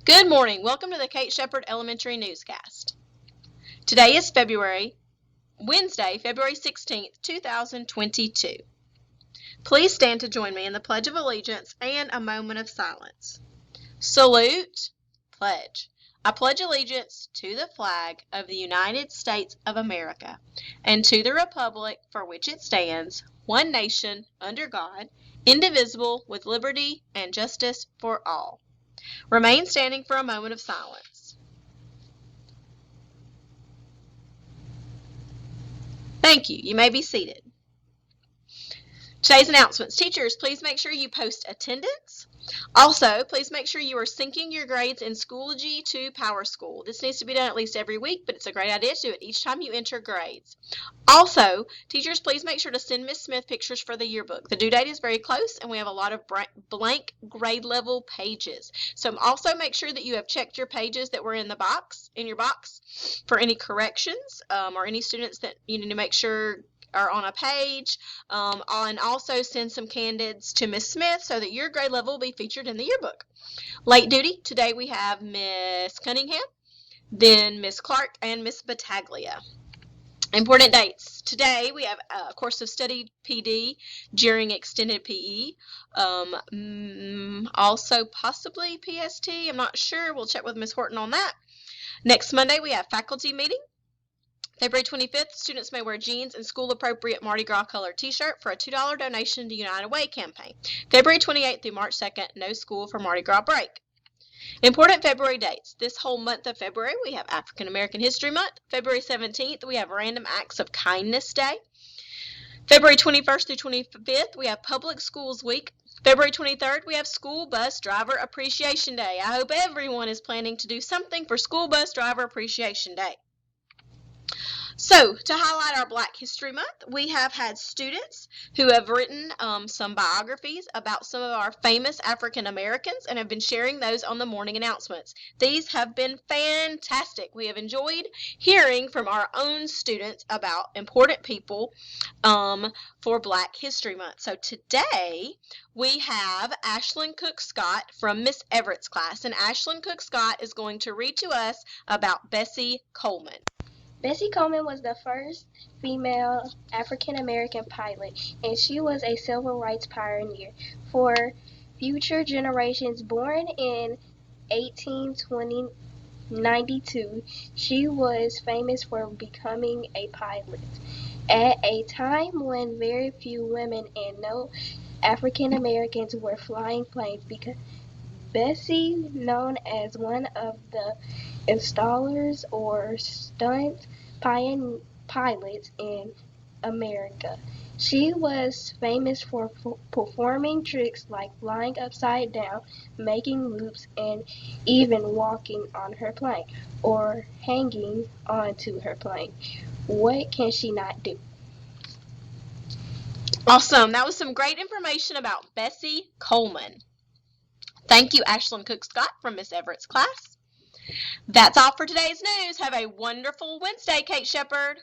Good morning. Welcome to the Kate Shepherd Elementary Newscast. Today is Wednesday, February 16th, 2022. Please stand to join me in the Pledge of Allegiance and a moment of silence. Salute, pledge. I pledge allegiance to the flag of the United States of America and to the republic for which it stands, one nation, under God, indivisible, with liberty and justice for all. Remain standing for a moment of silence. Thank you. You may be seated. Today's announcements. Teachers, please make sure you post attendance. Also, please make sure you are syncing your grades in Schoology to PowerSchool. This needs to be done at least every week, but it's a great idea to do it each time you enter grades. Also, teachers, please make sure to send Miss Smith pictures for the yearbook. The due date is very close, and we have a lot of blank grade level pages. So also make sure that you have checked your pages that were in your box for any corrections or any students that you need to make sure are on a page, and also send some candids to Miss Smith so that your grade level will be featured in the yearbook. Late duty, today we have Miss Cunningham, then Miss Clark, and Miss Battaglia. Important dates. Today we have a course of study PD during extended PE, also possibly PST, I'm not sure, we'll check with Miss Horton on that. Next Monday we have faculty meeting. February 25th, students may wear jeans and school-appropriate Mardi Gras colored t-shirt for a $2 donation to United Way campaign. February 28th through March 2nd, no school for Mardi Gras break. Important February dates. This whole month of February, we have African American History Month. February 17th, we have Random Acts of Kindness Day. February 21st through 25th, we have Public Schools Week. February 23rd, we have School Bus Driver Appreciation Day. I hope everyone is planning to do something for School Bus Driver Appreciation Day. So, to highlight our Black History Month, we have had students who have written some biographies about some of our famous African Americans and have been sharing those on the morning announcements. These have been fantastic. We have enjoyed hearing from our own students about important people for Black History Month. So today we have Ashlyn Cook-Scott from Miss Everett's class, and Ashlyn Cook-Scott is going to read to us about Bessie Coleman. Bessie Coleman was the first female African-American pilot, and she was a civil rights pioneer. For future generations born in 1892, she was famous for becoming a pilot. At a time when very few women and no African Americans were flying planes, because Bessie, known as one of the installers or stunt pilots in America. She was famous for performing tricks like flying upside down, making loops, and even walking on her plane or hanging onto her plane. What can she not do? Awesome. That was some great information about Bessie Coleman. Thank you, Ashlyn Cook-Scott from Miss Everett's class. That's all for today's news. Have a wonderful Wednesday, Kate Shepherd.